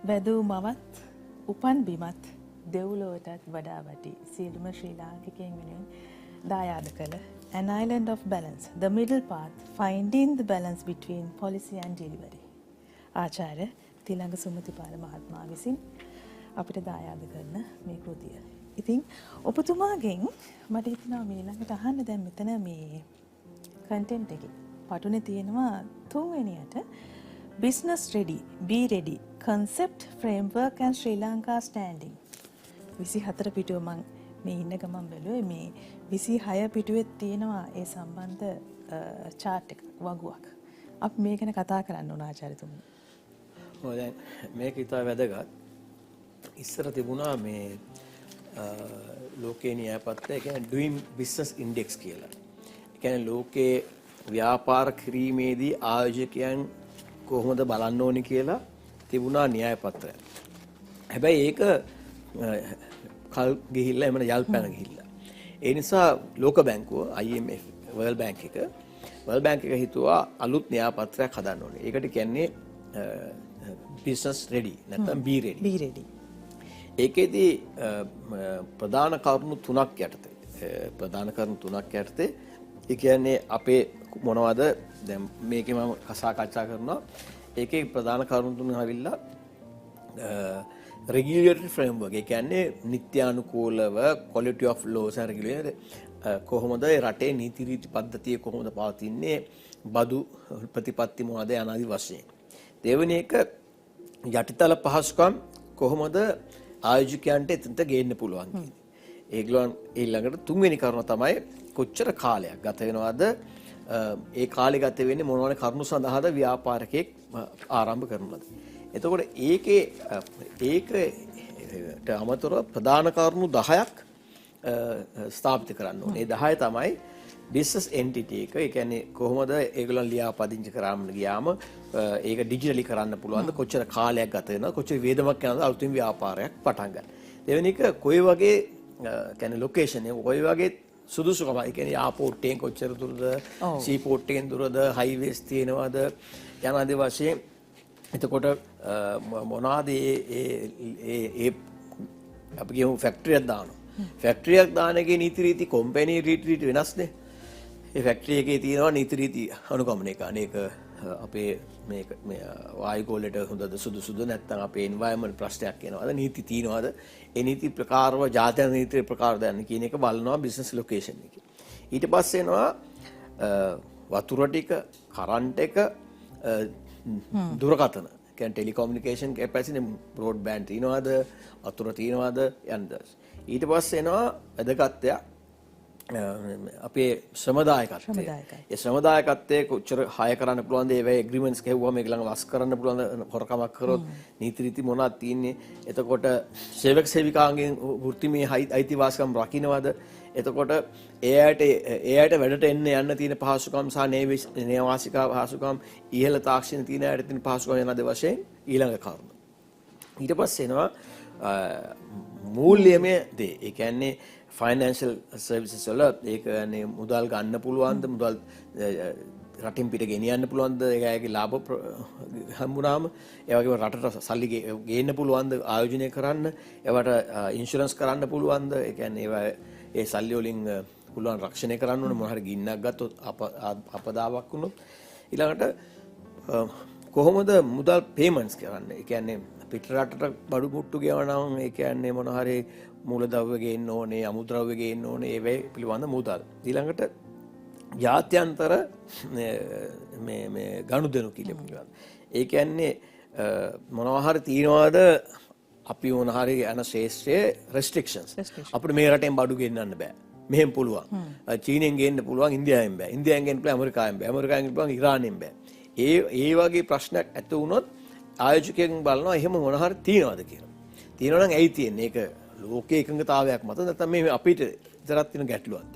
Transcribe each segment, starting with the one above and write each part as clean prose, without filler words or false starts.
වැදූ මවත් උපන් බිමත් දෙව්ලොවටත් වඩා වටි සියලුම ශ්‍රී ලාංකිකයන් වෙනුවෙන් දායාද කළ An Island of Balance, The Middle Path, Finding the Balance Between Policy and Delivery. ආචාර්ය තිලංග සුමතිපාල මහත්මයා විසින් අපිට දායාද කරන මේ කෘතිය. ඉතින් ඔබතුමාගෙන් මට හිතෙනවා මේ ළඟට අහන්න දැන් මෙතන මේ කන්ටෙන්ට් එකේ පටුනේ තියෙනවා තුන්වෙනියට Business Ready, Be Ready, Concept, Framework and Sri Lanka Standing. 24 පිටුව මම මේ ඉන්න ගමන් බැලුවේ මේ 26 පිටුවේ තියෙනවා ඒ සම්බන්ධ chart එකක් වගුවක්. අපි මේ ගැන කතා කරන්න ඕන ආචාර්යතුමනි. ඔය දැන් මේක ඉතා වැදගත්. ඉස්සර තිබුණා මේ ලෝකේ න්‍යායපත්‍රය කියන්නේ Doing Business Index කියලා. ඒ කියන්නේ ලෝකේ ව්‍යාපාර කිරීමේදී ආයෝජකයන් කොහොමද බලන්න ඕනි කියලා තිබුණා න්‍යායපත්‍රය. හැබැයි ඒක කල් ගිහිල්ලා එමන යල් පැන ගිහිල්ලා. ඒ නිසා ලෝක බැංකුව IMF World Bank එක හිතුවා අලුත් න්‍යායපත්‍රයක් හදන්න ඕනේ. ඒකට කියන්නේ business ready නැත්නම් be ready. Be ready. ඒකෙදී ප්‍රධාන කරුණු තුනක් යටතේ ඒ කියන්නේ අපේ මොනවද දැන් මේකේ මම කතා කරනවා. ඒකේ ප්‍රධාන කරුණු තුන හවිල්ලා regulatory framework. ඒ කියන්නේ නිත්‍යානුකූලව quality of laws and regulation කොහොමද රටේ නීති රීති පද්ධතිය කොහොමද පවතින්නේ බදු ප්‍රතිපත්ති මොනවද යනාදී වශයෙන්. දෙවෙනි එක යටිතල පහසුකම් කොහොමද ආයෝජකයන්ට එතනට ගේන්න පුළුවන් කියන්නේ. ඒගොල්ලන් ඊළඟට තුන්වෙනි කරුණ තමයි කොච්චර කාලයක් ගත වෙනවද ඒ කාලේ ගත වෙන්නේ මොන වගේ කරුණු සඳහාද ව්‍යාපාරිකයෙක් ආරම්භ කරනවද. එතකොට ඒකට අමතරව ප්‍රධාන කරුණු 10ක් ස්ථාපිත කරන්න ඕනේ. ඒ 10 තමයි business entity එක. ඒ කියන්නේ කොහොමද ඒගොල්ලන් ලියාපදිංචි කරාම ගියාම ඒක ඩිජිටලි කරන්න පුළුවන්ද කොච්චර කාලයක් ගත වෙනවද කොච්චර වේදමක් යනවද අලුතින් ව්‍යාපාරයක් පටන් ගන්න. දෙවෙනි එක කොයි වගේ කියන්නේ ලොකේෂන් එක කොයි වගේ සුදුසුකම. ඒ කියන්නේ එයාපෝට් එකෙන් කොච්චර දුරද සීපෝට් එකෙන් දුරද හයිවේස් තියෙනවද යනාදී වශයෙන්. එතකොට මොනවාද ඒ අපි කියමු ෆැක්ටරියක් දානවා. ෆැක්ටරියක් දාන එකේ නීති රීති කම්පැනි රීති වෙනස්නේ. ඒ ෆැක්ටරි එකේ තියෙනවා නීති රීති අනුගමනය කරන එක අපේ මේ වායු ගෝලයට හොඳද සුදුසුද නැත්නම් අපේ එන්වයරන්මන්ට් ප්‍රශ්නයක් එනවාද නීති තියෙනවාද ඒ නීති ප්‍රකාරව ජාත්‍යන්තර නීති ප්‍රකාර දාන්න කියන එක බලනවා බිස්නස් ලොකේෂන් එකේ. ඊට පස්සේ එනවා වතුර ටික කරන්ට් එක දුරකථන කියන්නේ ටෙලිකොමියුනිකේෂන් කැපැසිටි බ්‍රෝඩ්බෑන්ඩ් තියෙනවද වතුර තියෙනවද යන්නද. ඊට පස්සේ එනවා වැදගත් අපේ ශ්‍රමදායකත්වය. ඒ ශ්‍රමදායකත්වයේ කොච්චර හය කරන්න පුළුවන්ද ඒවැ ඇග්‍රීමන්ට්ස් කියවුවා මේක ළඟ වස් කරන්න පුළුවන්ද හොරකමක් කරොත් නීති රීති මොනවද තියෙන්නේ. එතකොට සේවක සේවිකාන්ගෙන් වෘත්තිමය අයිතිවාසිකම් රකින්නවද. එතකොට ඒ අයට වැඩට එන්න යන්න තියෙන පහසුකම් සහ නේවාසික පහසුකම් ඉහළ තාක්ෂණ තියෙන අයට තියෙන පහසුකම් යනාද වශයෙන් ඊළඟ කරුණ. ඊට පස්සේ එනවා මූල්‍යමය දේ. ඒ කියන්නේ ෆයිනෑන්ෂල් සර්විසස් වල ඒ කියන්නේ මුදල් ගන්න පුළුවන්ද මුදල් රටින් පිට ගෙනියන්න පුළුවන්ද ඒකගේ ලාභ හම්බුනාම ඒ වගේම රටට සල්ලි ගේන්න පුළුවන්ද ආයෝජනය කරන්න ඒවට ඉන්ෂුරන්ස් කරන්න පුළුවන්ද ඒ කියන්නේ ඒවා ඒ සල්ලි වලින් පුළුවන් රක්ෂණය කරන්න ඕන මොන හරි ගින්නක් ගත්තොත් අපදාවක් වුණොත් ඊළඟට කොහොමද මුදල් පේමන්ට්ස් කරන්නේ ඒ කියන්නේ පිට රටට බඩු මුට්ටු ගෙවනවා ඒ කියන්නේ මොන හරි මූලද්‍රව්‍ය ගේන්න ඕනේ අමුද්‍රව්‍ය ගේන්න ඕනේ ඒවේ පිළිබඳ මුදල්. ඊළඟට ජාත්‍යන්තර මේ ගනුදෙනු පිළිබඳ. ඒ කියන්නේ මොනවා හරි තියනවාද අපි මොන හරි යන ශේෂ්ත්‍රයේ රෙස්ට්‍රික්ෂන්ස්. අපිට මේ රටෙන් බඩු ගෙන්නන්න බෑ. මෙහෙම පුළුවන්. චීනෙන් ගේන්න පුළුවන් ඉන්දියාවෙන් බෑ. ඉන්දියාවෙන් ගේන්න පුළුවන් ඇමරිකාවෙන් බෑ. ඇමරිකාවෙන් ගේන්න පුළුවන් ඉරානෙන් බෑ. ඒ වගේ ප්‍රශ්නයක් ඇති වුණොත් ආයෝජකයන් බලනවා එහෙම මොන හරි තියනවාද කියලා. තියෙනවා නම් ඇයි තියෙන්නේ? ඒක ලෝකයේ එකඟතාවයක් මත නැත්නම් මේ අපිට විතරක් තියෙන ගැටලුවක්ද?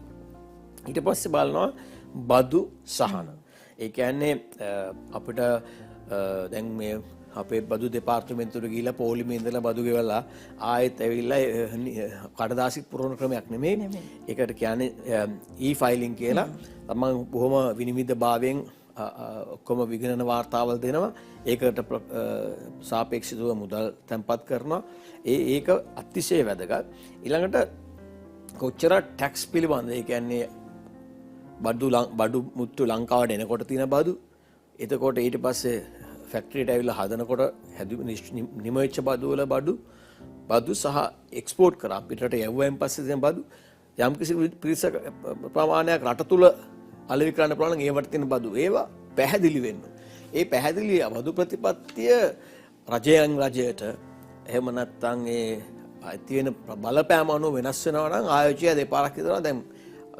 ඊට පස්සේ බලනවා බදු සහන. ඒ කියන්නේ අපිට දැන් මේ අපේ බදු දෙපාර්තමේන්තුවට ගිහිල්ලා පොලිමේ ඉඳලා බදු ගෙවලා ආයෙත් ඇවිල්ලා කඩදාසි පුරවන ක්‍රමයක් නෙමෙයි. ඒකට කියන්නේ e-filing කියලා. තමන් බොහොම විනිවිද භාවයෙන් ඔක්කොම විගණන වාර්තාවල් දෙනවා. ඒකට සාපේක්ෂව මුදල් තැන්පත් කරනවා. ඒක අතිශය වැදගත්. ඊළඟට කොච්චර ටැක්ස් පිළිබඳ ඒ කියන්නේ බඩු මුත්තු ලංකාවට එනකොට තියෙන බඩු. එතකොට ඊට පස්සේ ෆැක්ටරියට ඇවිල්ලා හදනකොට නිමවෙච්ච බඩු වල බඩු සහ එක්ස්පෝර්ට් කරා පිටරට යවුවෙන් පස්සේ තියෙන බඩු යම්කිසි පිරිසක ප්‍රමාණයක් රට තුල අලෙවි කරන්න පුළුවන් නම් ඒවට තියෙන බඩු ඒවා පැහැදිලි වෙන්න. ඒ පැහැදිලි බඩු ප්‍රතිපත්තිය රජයෙන් රජයට එහෙම නැත්නම් ඒ තියෙන බලපෑම අනුව වෙනස් වෙනවා නම් ආයෝජ්‍ය දෙපාරක් විතර දැන්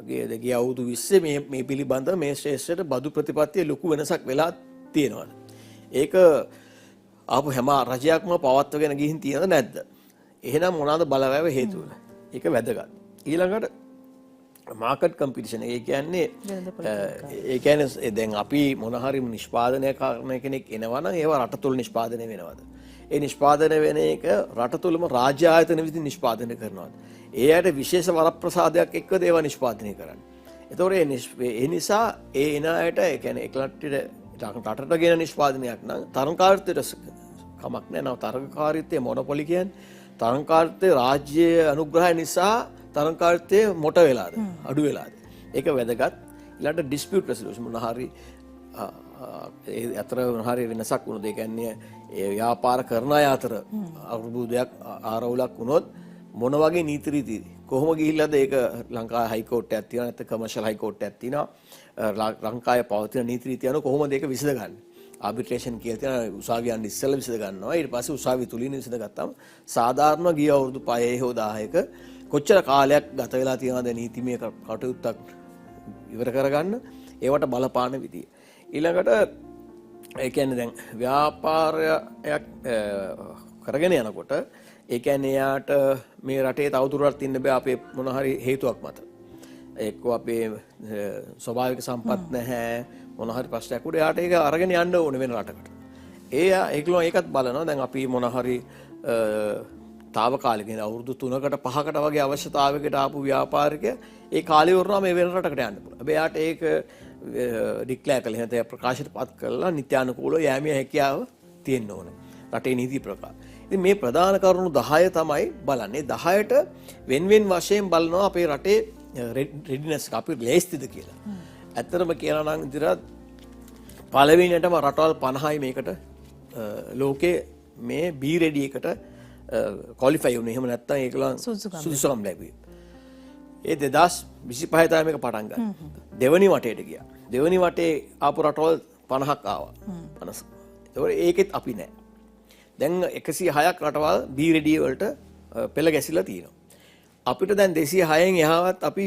ගිය අවුරුදු 20 මේ පිළිබඳව මේ ශ්‍රේෂ්ඨට බදු ප්‍රතිපත්තිය ලොකු වෙනසක් වෙලා තියෙනවා. ඒක ආපු හැම රජයක්ම පවත්වගෙන ගිහින් තියෙනවද නැද්ද? එහෙනම් මොනවාද බලවෑව හේතු වෙලා? ඒක වැදගත්. ඊළඟට මාකට් කම්පිටිෂන් ඒ කියන්නේ දැන් අපි මොන හරි නිෂ්පාදනය කරන කෙනෙක් එනවා නම් ඒවා රට තුල නිෂ්පාදනය වෙනවද? ඒ නිෂ්පාදනය වෙන එක රට තුලම රාජ්‍ය ආයතන විසින් නිෂ්පාදනය කරනවාද? ඒ අයට විශේෂ වරප්‍රසාදයක් එක්කද ඒවා නිෂ්පාදනය කරන්නේ. ඒතකොට ඒ නිසා ඒ එන අයට ඒ කියන්නේ රටට ගෙන නිෂ්පාදනයක් නම් තරංකාරීත්වයට කමක් නැහැ. නව තරංකාරීත්වයේ මොනොපොලි කියන්නේ තරංකාරීත්වයේ රාජ්‍ය අනුග්‍රහය නිසා තරංකාරීත්වයේ මොට වෙලාද අඩු වෙලාද? ඒක වැදගත්. ඊළඟට ඩිස්පියුට් රෙසලූෂන් මොන හරි ඒ අතර මොන හරි වෙනසක් වුණොත් ඒ කියන්නේ ඒ ව්‍යාපාර කරන අය අතර අරුබුදයක් ආරවුලක් වුණොත් මොන වගේ නීති රීති කොහොම ගිහිල්ලාද ඒක ලංකාවේ හයිකෝට්ටයක් තියෙනවා නැත්නම් කමර්ෂල් හයිකෝට්ටයක් තියෙනවා ලංකාවේ පවතින නීති රීති අනුව කොහොමද ඒක විසඳගන්නේ ආබිට්‍රේෂන් කියලා තියෙනවා උසාවිය යන්න ඉස්සෙල්ලා විසඳ ගන්නවා ඊට පස්සේ උසාවිය තුලින් විසඳගත්තාම සාධාරණ ගිය අවුරුදු 5 හෝ 10ක කොච්චර කාලයක් ගත වෙලා තියෙනවද නීතිමය කටයුත්තක් ඉවර කරගන්න ඒවට බලපාන විදිය ඊළඟට ඒ කියන්නේ දැන් ව්‍යාපාරයක් කරගෙන යනකොට ඒ කියන්නේ යාට මේ රටේ තවදුරටත් ඉන්න බෑ අපේ මොන හරි හේතුවක් මත. එක්ක අපේ ස්වභාවික සම්පත් නැහැ මොන හරි ප්‍රශ්නයක් උඩ යාට ඒක අරගෙන යන්න ඕනේ වෙන රටකට. ඒගොල්ලෝ ඒකත් බලනවා. දැන් අපි මොන හරි తాවකාලික අවුරුදු 3කට 5කට වගේ අවශ්‍යතාවයකට ආපු ව්‍යාපාරිකය ඒ කාලය වුණාම මේ වෙන රටකට යන්න පුළුවන්. හැබැයි යාට ඒක ඩික්ලෙයාර් කළ හැබැයි ප්‍රකාශයටපත් කරලා නිත්‍යානුකූලව යෑමේ හැකියාව තියෙන්න ඕනේ. රටේ නීති ප්‍රකාශ. ඉතින් මේ ප්‍රධාන කරුණු 10 තමයි බලන්නේ. 10ට වෙන වශයෙන් බලනවා අපේ රටේ රෙඩිනස් එක අපි ලෑස්තිද කියලා. ඇත්තටම කියනවා නම් ඉතින් පළවෙනියටම රටවල් 50යි මේකට ලෝකේ මේ බී රෙඩි එකට ක්වොලිෆයි වුණේ. එහෙම නැත්නම් ඒකලන් සුදුසුකම් ලැබුවේ. ඒ 2025 තමයි මේක පටන් ගත්තේ. දෙවනි වටේට ගියා. දෙවනි වටේ ආපු රටවල් 50ක් ආවා. 50. ඒකෙත් අපි නෑ. දැන් 106ක් රටවල් බී රෙඩි වලට පෙළ ගැසිලා තියෙනවා. අපිට දැන් 206න් එහාවත් අපි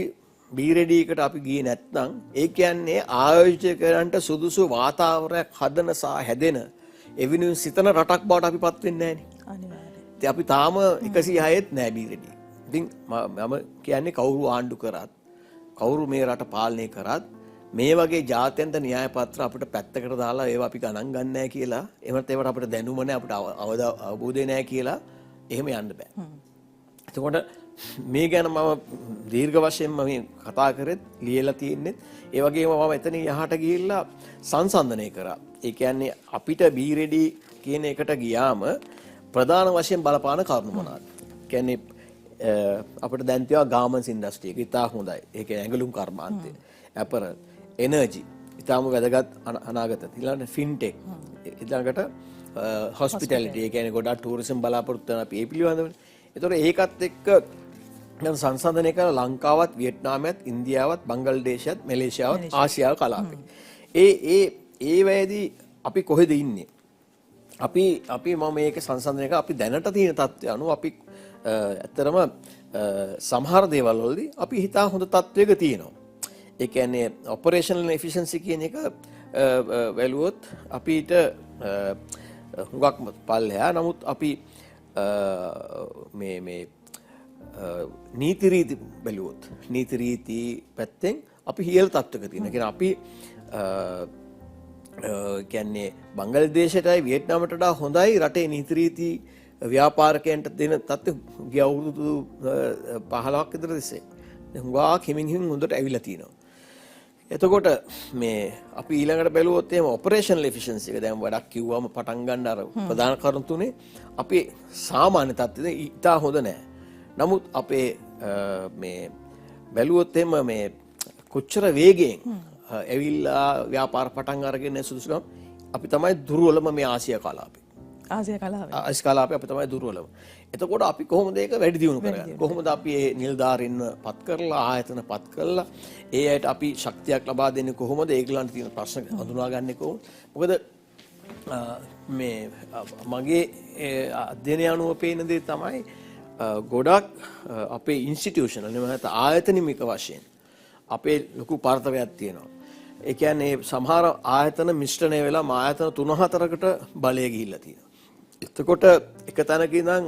බී රෙඩි එකට අපි ගියේ නැත්නම් ඒ කියන්නේ ආයෝජකයන්ට සුදුසු වාතාවරණයක් හදන සහ හැදෙන එවිනුන් සිතන රටක් බවට අපිපත් වෙන්නේ නැහනේ. අනිවාර්යයෙන්. ඉතින් අපි තාම 106ෙත් නෑ බී රෙඩි. ඉතින් මම කියන්නේ කවුරු ආණ්ඩු කරත් කවුරු මේ රට පාලනය කරත් මේ වගේ ජාත්‍යන්තර න්‍යාය පත්‍ර අපිට පැත්තකට දාලා ඒවා අපි ගණන් ගන්න නැහැ කියලා එහෙමත් ඒවට අපිට දැනුම නැහැ අපිට අවබෝධය නැහැ කියලා එහෙම යන්න බෑ. එතකොට මේ ගැන මම දීර්ඝ වශයෙන් මම කතා කරෙත් ලියලා තියෙන්නේ ඒ වගේම මම එතනින් යහට ගිහිල්ලා සංසන්දනය කරා. ඒ කියන්නේ අපිට බී රෙඩි කියන එකට ගියාම ප්‍රධාන වශයෙන් බලපාන කරුණු මොනවාද? කියන්නේ අපිට දැන් තියෙනවා ගාමන්ස් ඉන්ඩස්ට්‍රි එක ඉතා හොඳයි. ඒක ඇඟලුම් කර්මාන්තය. ඇපරල් එනර්ජි ඉතාම වැදගත් අනාගත ඊළඟට ෆින්ටෙක් ඊළඟට හොස්පිටැලිටි ඒ කියන්නේ ගොඩක් ටූරිසම් බලාපොරොත්තු වෙන අපි ඒ පිළිබඳව. ඒතකොට ඒකත් එක්ක දැන් සංසන්දනය කරලා ලංකාවත් වියට්නාමයත් ඉන්දියාවත් බංග්ලාදේශයත් මැලේසියාවත් ආසියාව කලාපේ. ඒ වේදී අපි කොහෙද ඉන්නේ? අපි මම මේක සංසන්දනය කරලා අපි දැනට තියෙන තත්ත්වය අනුව අපි ඇත්තරම සමහර දේවල් වලදී අපි හිතා හොඳ තත්ත්වයක තියෙනවා. ඒ කියන්නේ ඔපරේෂනල් එෆිෂන්සි කියන එක වැළුවොත් අපිට හුඟක් පල්ලෙහා. නමුත් අපි මේ නීති රීති බැලුවොත් නීති රීති පැත්තෙන් අපි ඉහළ තත්ත්වයක තියෙනවා. කියන්නේ අපි කියන්නේ බංග්ලාදේශයටයි වියට්නාමට වඩා හොඳයි රටේ නීති රීති ව්‍යාපාරිකයන්ට දෙන තත්ත්වය ගිය අවුරුදු 15ක් විතර තිස්සේ. හුඟක් හිමින් හොඳට ඇවිල්ලා තියෙනවා. එතකොට මේ අපි ඊළඟට බැලුවොත් එහෙම ඔපරේෂනල් එෆිෂියන්සි එක දැන් වැඩක් කිව්වම පටන් ගන්න අර ප්‍රධාන කරුණු තුනේ අපි සාමාන්‍ය තත්ත්වෙද ඉතා හොඳ නැහැ. නමුත් අපේ මේ බැලුවොත් එහෙම මේ කොච්චර වේගයෙන් ඇවිල්ලා ව්‍යාපාර පටන් අරගෙන සුදුසුකම් අපි තමයි දුර්වලම මේ ආසියා කලාපේ. ආසියා කලාවේ. ආසියා කලාපේ අපි තමයි දුර්වලම. එතකොට අපි කොහොමද ඒක වැඩි දියුණු කරගන්නේ? කොහොමද අපි මේ නිලධාරීන්ව පත් කරලා ආයතන පත් කරලා ඒ අයට අපි ශක්තියක් ලබා දෙන්නේ කොහොමද? ඒගොල්ලන්ට තියෙන ප්‍රශ්න හඳුනාගන්නේ කොහොමද? මොකද මේ මගේ අධ්‍යයනය අනුව පේන දේ තමයි ගොඩක් අපේ ඉන්ස්ටිටියුෂනල් නැත්නම් ආයතනික වශයෙන් අපේ ලොකු පරතරයක් තියෙනවා. ඒ කියන්නේ සමහර ආයතන මිශ්‍රණය වෙලා ආයතන 3-4කට බලය ගිහිල්ලා තියෙනවා. එතකොට එක තැනක ඉඳන්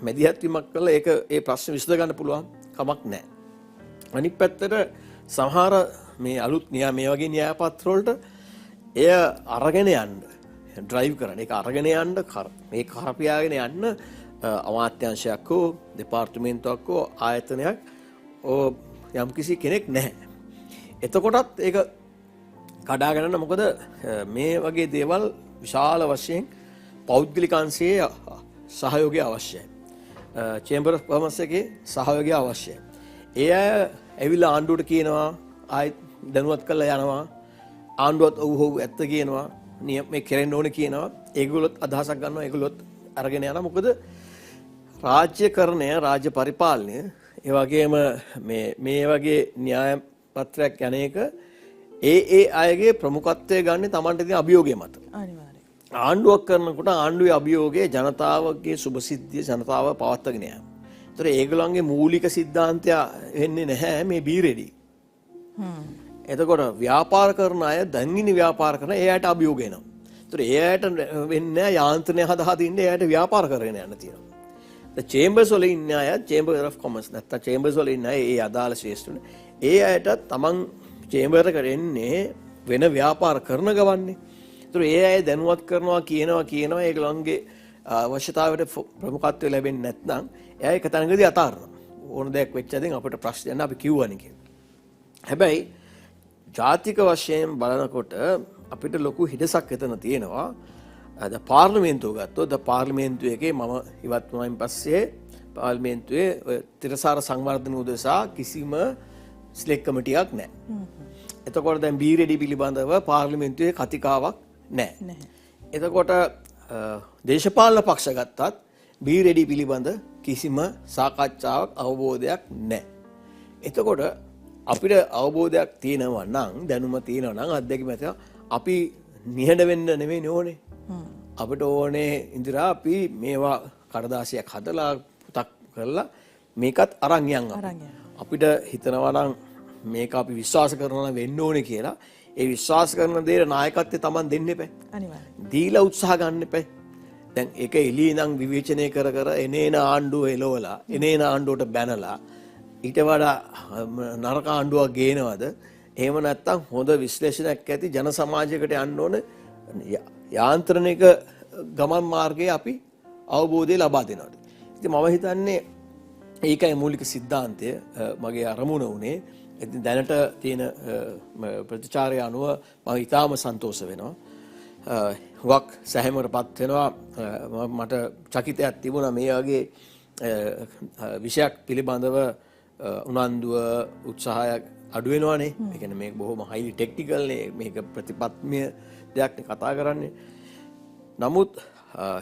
මැදිහත් වීමක් කළා ඒක ඒ ප්‍රශ්න විසඳ ගන්න පුළුවන් කමක් නැහැ. අනිත් පැත්තට සමහර මේ අලුත් මේ වගේ න්‍යාය පත්‍ර වලට එය අරගෙන යන්න ඩ්‍රයිව් කරන ඒක අරගෙන යන්න මේ කරපියාගෙන යන්න අමාත්‍යාංශයක් හෝ දෙපාර්තමේන්තුවක් හෝ ආයතනයක් යම්කිසි කෙනෙක් නැහැ. එතකොටත් ඒක කඩාගෙන යන්න මොකද මේ වගේ දේවල් විශාල වශයෙන් පෞද්ගලික අංශයේ සහයෝගය අවශ්‍යයි. චේම්බර් ඔෆ් කොමර්ස් එකේ සහයෝගය අවශ්‍යයි. ඒ අය ඇවිල්ලා ආණ්ඩුවට කියනවා ආයි දැනුවත් කරලා යනවා. ආණ්ඩුවත් ඔව් ඔව් ඇත්ත කියනවා. මේ කෙරෙන්න ඕනේ කියනවා. ඒගොල්ලොත් අදහසක් ගන්නවා. ඒගොල්ලොත් අරගෙන යනවා. මොකද රාජ්‍යකරණය රාජ්‍ය පරිපාලනය ඒ වගේම මේ වගේ න්‍යාය පත්‍රයක් යන එක ඒ අයගේ ප්‍රමුඛත්වය ගන්න තමන්ට තියෙන අභියෝගය මත. අනිවාර්යයෙන්. ආණ්ඩුවක් කරනකොට ආණ්ඩුවේ අභියෝගය ජනතාවගේ සුභසිද්ධිය ජනතාව පවත්වාගෙන යාම. ඒතර ඒගොල්ලන්ගේ මූලික සිද්ධාන්තය වෙන්නේ නැහැ මේ බී රෙඩි. එතකොට ව්‍යාපාර කරන අය දන්ගිනි ව්‍යාපාර කරන ඒ අයට අභියෝග එනවා. ඒතර ඒ අයට වෙන්නේ යාන්ත්‍රණය හදා ඉන්න ඒ අයට ව්‍යාපාර කරගෙන යන්න තියෙනවා. චේම්බර්ස් වල ඉන්න අය චේම්බර් ඔෆ් කොමර්ස් නැත්නම් චේම්බර්ස් වල ඉන්න අය ඒ අදාළ ශ්‍රේෂ්ඨුනේ ඒ අයට තමන් චේම්බර් එකට එන්නේ වෙන ව්‍යාපාර කරන ගවන්නේ. ඒතර ඒ අය දැනුවත් කරනවා කියනවා ඒගොල්ලන්ගේ අවශ්‍යතාවයට ප්‍රමුඛත්වය ලැබෙන්නේ නැත්නම් එයා එක තැනකදී අතාරිනවා. ඕන දෙයක් වෙච්ච දෙයින් අපිට ප්‍රශ්න යන අපි කිව්වනේ කියලා. හැබැයි ජාතික වශයෙන් බලනකොට අපිට ලොකු හිඩසක් එතන තියෙනවා. පාර්ලිමේන්තුව ගත්තොත් පාර්ලිමේන්තුව එකේ මම ඉවත් වුණායින් පස්සේ පාර්ලිමේන්තුවේ තිරසාර සංවර්ධන උදෙසා කිසිම ස්ලෙක් කමිටියක් නැහැ. එතකොට දැන් බී රෙඩි පිළිබඳව පාර්ලිමේන්තුවේ කතිකාවක් නැහැ. එතකොට දේශපාලන පක්ෂ ගත්තත් බී රෙඩි පිළිබඳ කිසිම සාකච්ඡාවක් අවබෝධයක් නැහැ. එතකොට අපිට අවබෝධයක් තියෙනවා නම් දැනුම තියෙනවා නම් අත්දැකීම තියෙනවා අපි නිහඬ වෙන්න නෙමෙයි ඕනේ. අපිට ඕනේ ඉඳලා අපි මේවා කඩදාසියක් හදලා පුතක් කරලා මේකත් අරන් යන්න. අපිට හිතනවා නම් මේක අපි විශ්වාස කරනවා වෙන්න ඕනේ කියලා ඒ විශ්වාස කරන දේ නායකත්වය Taman දෙන්න එපා. අනිවාර්යයෙන්. දීලා උත්සාහ ගන්න එපා. දැන් ඒක එළියේ ඉඳන් විවේචනය කර එනේන ආණ්ඩුව එලවලා එනේන ආණ්ඩුවට බැනලා ඊට වඩා නරක ආණ්ඩුවක් ගේනවද? එහෙම නැත්නම් හොඳ විශ්ලේෂණයක් ඇති ජන සමාජයකට යන්න ඕන යාන්ත්‍රණික ගමන් මාර්ගයේ අපි අවබෝධය ලබා දෙනවා. ඉතින් මම හිතන්නේ ඒකයි මූලික සිද්ධාන්තය මගේ අරමුණ උනේ. ඉතින් දැනට තියෙන ප්‍රතිචාරය අනුව මම ඉතාම සන්තෝෂ වෙනවා. හුඟක් සැහැමකටපත් වෙනවා. මට චකිතයක් තිබුණා මේ වගේ විෂයක් පිළිබඳව උනන්දුව උත්සාහයක් අඩු වෙනවානේ. ඒ කියන්නේ මේක බොහොම highly technical නේ. මේක ප්‍රතිපත්තිය දෙයක් නේ කතා කරන්නේ. නමුත්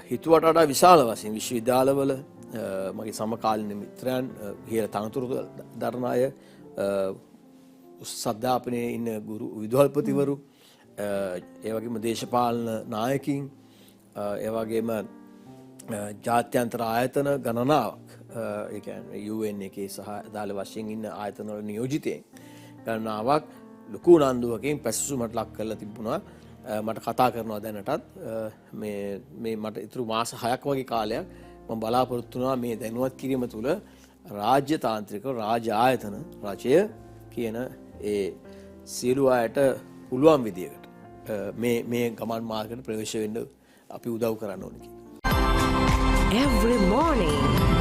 හිතුවට වඩා විශාල වශයෙන් විශ්වවිද්‍යාලවල මගේ සමකාලීන මිත්‍රයන් ඉහළ තනතුරු දරන අය සද්ධාපනයේ ඉන්න ගුරු විදුහල්පතිවරු ඒ වගේම දේශපාලන නායකින් ඒ වගේම ජාත්‍යන්තර ආයතන ගණනාවක් ඒ කියන්නේ UN එකේ සහ අදාළ වශයෙන් ඉන්න ආයතන වල නියෝජිතයින් ගණනාවක් ලොකු උනන්දුවකින් පැසසුමට ලක් කරලා තිබුණා. මට කතා කරනවා දැනටත් මේ මට ඉතුරු මාස 6ක් වගේ කාලයක් මම බලාපොරොත්තු වෙනවා මේ දැනුවත් කිරීම තුළ රාජ්‍ය තාන්ත්‍රික රාජ්‍ය ආයතන රජය කියන ඒ සියලු අයට පුළුවන් විදියකට මේ ගමන් මාර්ගයට ප්‍රවේශ වෙන්න අපි උදව් කරන්න ඕනේ. Every morning